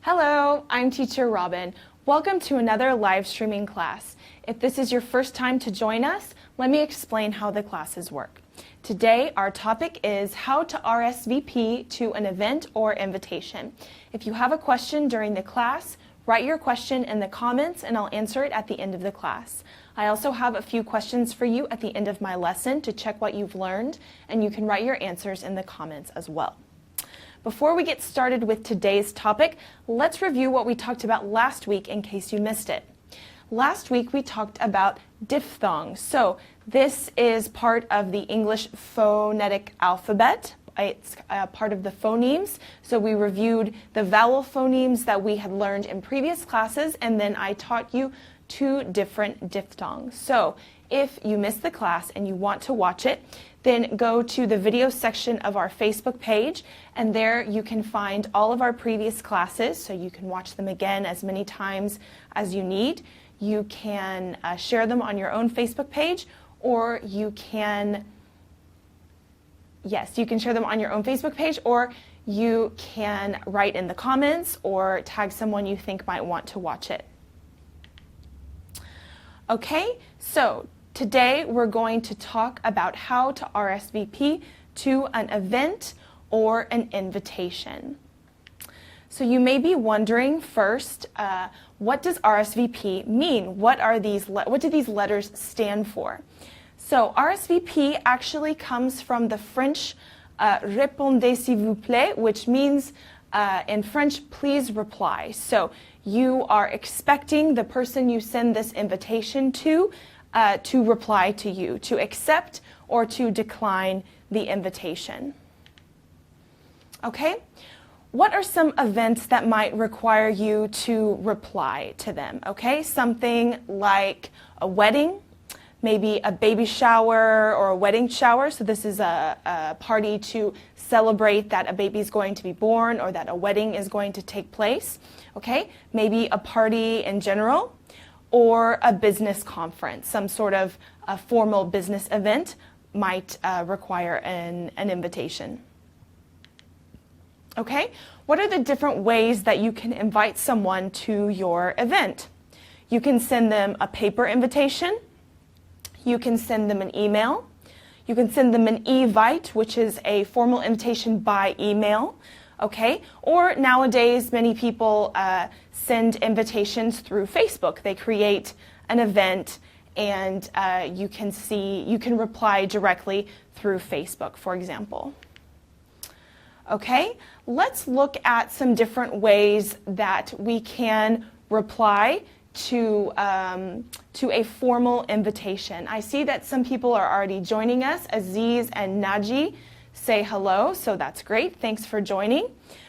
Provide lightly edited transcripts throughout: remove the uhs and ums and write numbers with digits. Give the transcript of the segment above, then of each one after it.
Hello, I'm Teacher Robin. Welcome to another live streaming class. If this is your first time to join us, let me explain how the classes work. Today, our topic is how to RSVP to an event or invitation. If you have a question during the class, write your question in the comments and I'll answer it at the end of the class. I also have a few questions for you at the end of my lesson to check what you've learned, and you can write your answers in the comments as well. Before we get started with today's topic, let's review what we talked about last week in case you missed it. Last week we talked about diphthongs. So this is part of the English phonetic alphabet. It's part of the phonemes. So we reviewed the vowel phonemes that we had learned in previous classes, and then I taught you two different diphthongs. So if you missed the class and you want to watch it, then go to the video section of our Facebook page, and there you can find all of our previous classes, so you can watch them again as many times as you need. You can share them on your own Facebook page, or you can, you can share them on your own Facebook page, or you can write in the comments or tag someone you think might want to watch it. Okay, so today we're going to talk about how to RSVP to an event or an invitation. So you may be wondering first, what does RSVP mean? What do these letters stand for? So RSVP actually comes from the French répondez s'il vous plaît, which means in French, please reply. So you are expecting the person you send this invitation to reply to you, to accept or to decline the invitation. Okay? What are some events that might require you to reply to them? Okay, something like a wedding, maybe a baby shower or a wedding shower. So this is a party to celebrate that a baby is going to be born or that a wedding is going to take place. Okay, maybe a party in general, or a business conference, some sort of a formal business event might require an invitation. Okay, what are the different ways that you can invite someone to your event? You can send them a paper invitation, you can send them an email, you can send them an evite, which is a formal invitation by email. Okay, or nowadays many people send invitations through Facebook. They create an event and you can reply directly through Facebook, for example. Okay, let's look at some different ways that we can reply to a formal invitation. I see that some people are already joining us. Aziz and Naji say hello, so that's great. Thanks for joining.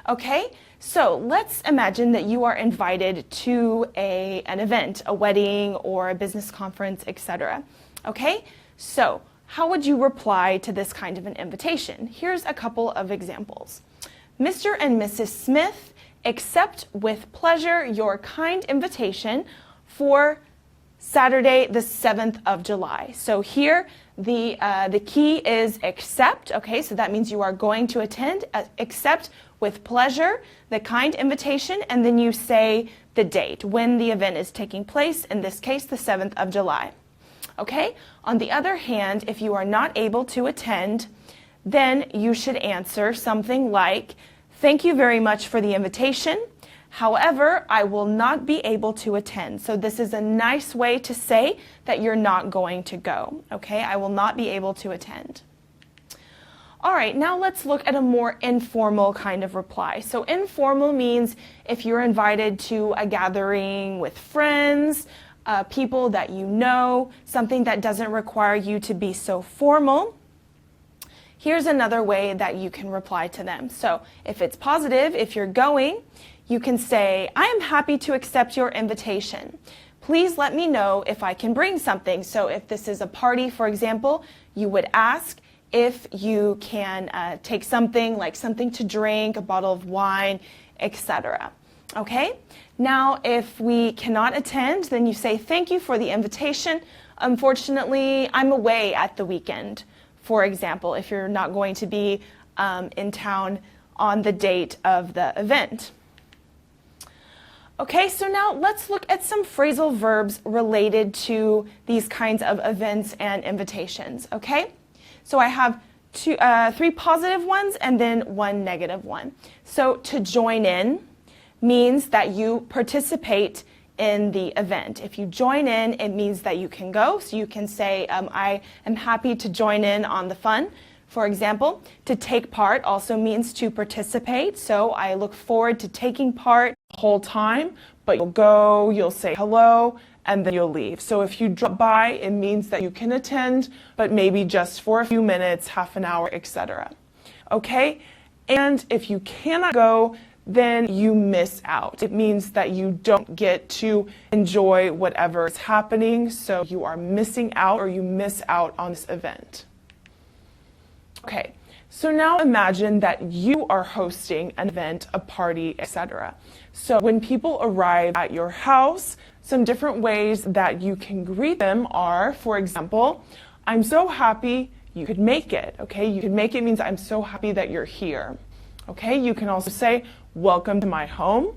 Okay, so let's imagine that you are invited to an event, a wedding or a business conference, etc. Okay, so how would you reply to this kind of an invitation? Here's a couple of examples. Mr. and Mrs. Smith accept with pleasure your kind invitation for Saturday, the 7th of July. So here, the key is accept. Okay, so that means you are going to attend. Accept with pleasure the kind invitation, and then you say the date, when the event is taking place, in this case, the 7th of July. Okay, on the other hand, if you are not able to attend, then you should answer something like, thank you very much for the invitation. However, I will not be able to attend. So this is a nice way to say that you're not going to go. Okay, I will not be able to attend. All right, now let's look at a more informal kind of reply. So informal means if you're invited to a gathering with friends, people that you know, something that doesn't require you to be so formal. Here's another way that you can reply to them. So if it's positive, if you're going, you can say, I am happy to accept your invitation. Please let me know if I can bring something. So if this is a party, for example, you would ask if you can take something like something to drink, a bottle of wine, etc. Okay? Now, if we cannot attend, then you say, thank you for the invitation. Unfortunately, I'm away at the weekend, for example, if you're not going to be in town on the date of the event. Okay, so now let's look at some phrasal verbs related to these kinds of events and invitations, okay? So I have three positive ones and then one negative one. So to join in means that you participate in the event. If you join in, it means that you can go. So you can say, I am happy to join in on the fun. For example, to take part also means to participate. So I look forward to taking part the whole time, but you'll go, you'll say hello, and then you'll leave. So if you drop by, it means that you can attend, but maybe just for a few minutes, half an hour, etc. Okay? And if you cannot go, then you miss out. It means that you don't get to enjoy whatever is happening, so you are missing out or you miss out on this event. Okay, so now imagine that you are hosting an event, a party, etc. So when people arrive at your house, some different ways that you can greet them are, for example, I'm so happy you could make it. Okay, you could make it means I'm so happy that you're here. Okay, you can also say, welcome to my home.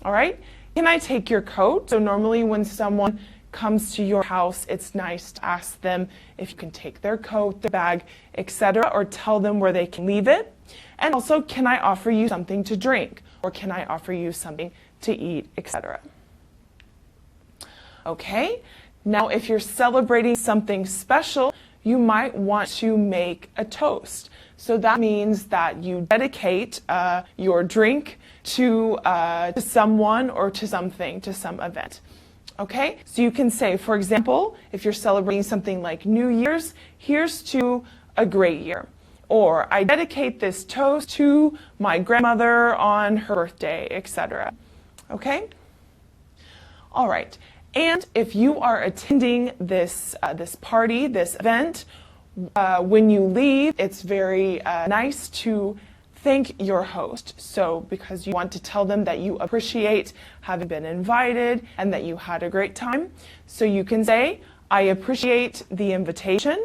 All right, can I take your coat? So normally when someone comes to your house, it's nice to ask them if you can take their coat, their bag, etc., or tell them where they can leave it. And also, can I offer you something to drink? Or can I offer you something to eat, etc. Okay, now if you're celebrating something special, you might want to make a toast. So that means that you dedicate your drink to someone or to something, to some event. Okay, so you can say, for example, if you're celebrating something like New Year's, here's to a great year. Or I dedicate this toast to my grandmother on her birthday, etc. Okay? All right. And if you are attending this party, this event, when you leave, it's very nice to thank your host. So because you want to tell them that you appreciate having been invited and that you had a great time. So you can say, I appreciate the invitation.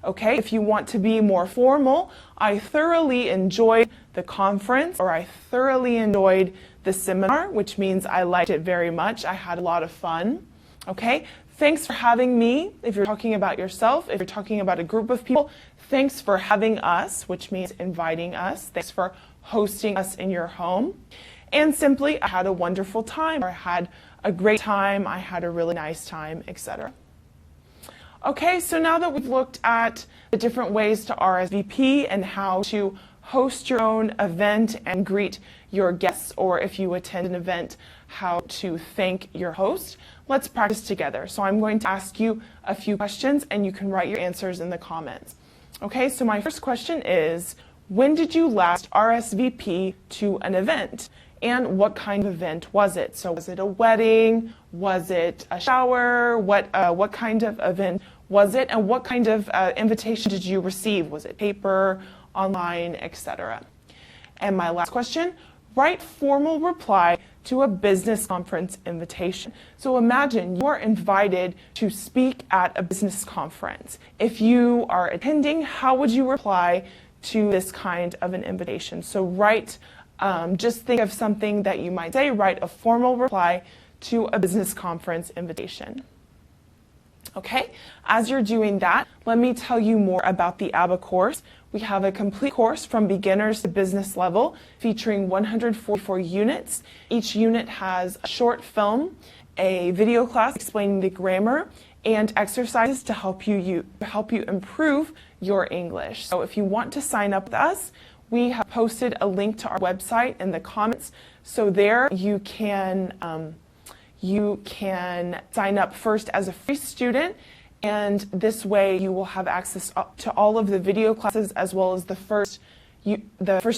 Okay, if you want to be more formal, I thoroughly enjoyed the conference, or I thoroughly enjoyed the seminar, which means I liked it very much. I had a lot of fun. Okay, thanks for having me. If you're talking about yourself, if you're talking about a group of people, thanks for having us, which means inviting us. Thanks for hosting us in your home. And simply, I had a wonderful time, or I had a great time, I had a really nice time, etc. Okay, so now that we've looked at the different ways to RSVP and how to host your own event and greet your guests, or if you attend an event, how to thank your host, let's practice together. So I'm going to ask you a few questions and you can write your answers in the comments. Okay, so my first question is, when did you last RSVP to an event? And what kind of event was it? So was it a wedding? Was it a shower? What kind of event was it? And what kind of invitation did you receive? Was it paper, online, etc.? And my last question, write formal reply to a business conference invitation. So imagine you are invited to speak at a business conference. If you are attending, how would you reply to this kind of an invitation? So write, just think of something that you might say, write a formal reply to a business conference invitation. Okay, as you're doing that, let me tell you more about the ABBA course. We have a complete course from beginners to business level featuring 144 units. Each unit has a short film, a video class explaining the grammar, and exercises to help you improve your English. So if you want to sign up with us, we have posted a link to our website in the comments. So there you can sign up first as a free student, and this way you will have access to all of the video classes as well as the first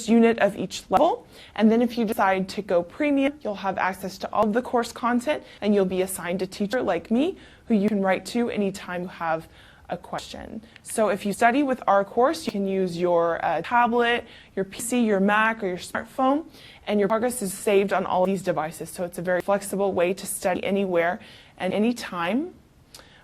unit of each level. And then if you decide to go premium, you'll have access to all of the course content, and you'll be assigned a teacher like me who you can write to anytime you have a question. So if you study with our course, you can use your tablet, your PC, your Mac, or your smartphone, and your progress is saved on all of these devices. So it's a very flexible way to study anywhere and anytime.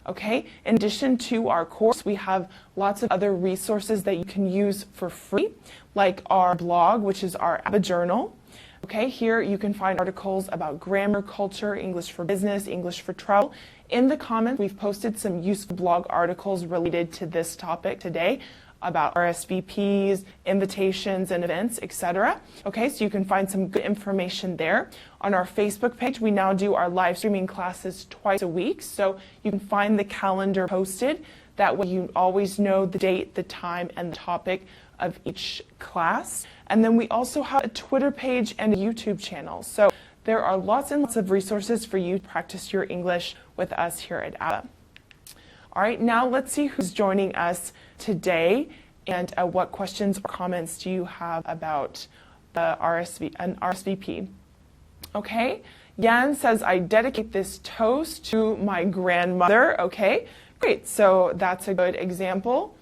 Okay, in addition to our course, we have lots of other resources that you can use for free, like our blog, which is our ABBA journal. Okay, here you can find articles about grammar, culture, English for business, English for travel. In the comments, we've posted some useful blog articles related to this topic today about RSVPs, invitations and events, etc. Okay, so you can find some good information there. On our Facebook page, we now do our live streaming classes twice a week, so you can find the calendar posted. That way you always know the date, the time, and the topic of each class. And then we also have a Twitter page and a YouTube channel. So there are lots and lots of resources for you to practice your English with us here at ABBA. All right, now let's see who's joining us today and what questions or comments do you have about the RSVP. Okay, Jan says, I dedicate this toast to my grandmother. Okay, great, so that's a good example.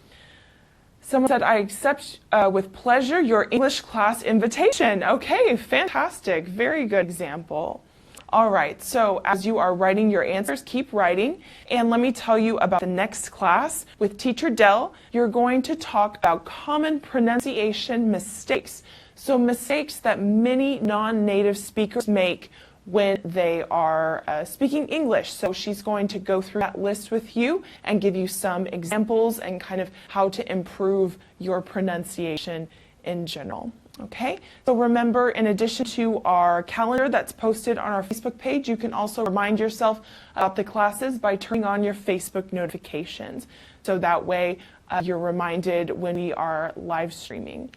Someone said, I accept with pleasure your English class invitation. Okay, fantastic, very good example. All right, so as you are writing your answers, keep writing. And let me tell you about the next class. With Teacher Dell, you're going to talk about common pronunciation mistakes. So mistakes that many non-native speakers make when they are speaking English. So she's going to go through that list with you and give you some examples and kind of how to improve your pronunciation in general. Okay, so remember, in addition to our calendar that's posted on our Facebook page, you can also remind yourself about the classes by turning on your Facebook notifications. So that way you're reminded when we are live streaming.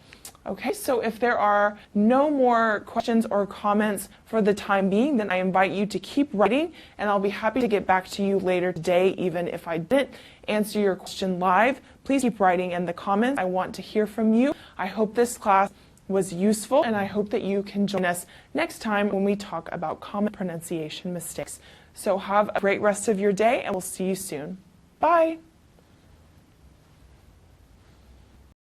Okay, so if there are no more questions or comments for the time being, then I invite you to keep writing, and I'll be happy to get back to you later today, even if I didn't answer your question live. Please keep writing in the comments. I want to hear from you. I hope this class was useful, and I hope that you can join us next time when we talk about common pronunciation mistakes. So have a great rest of your day, and we'll see you soon. Bye!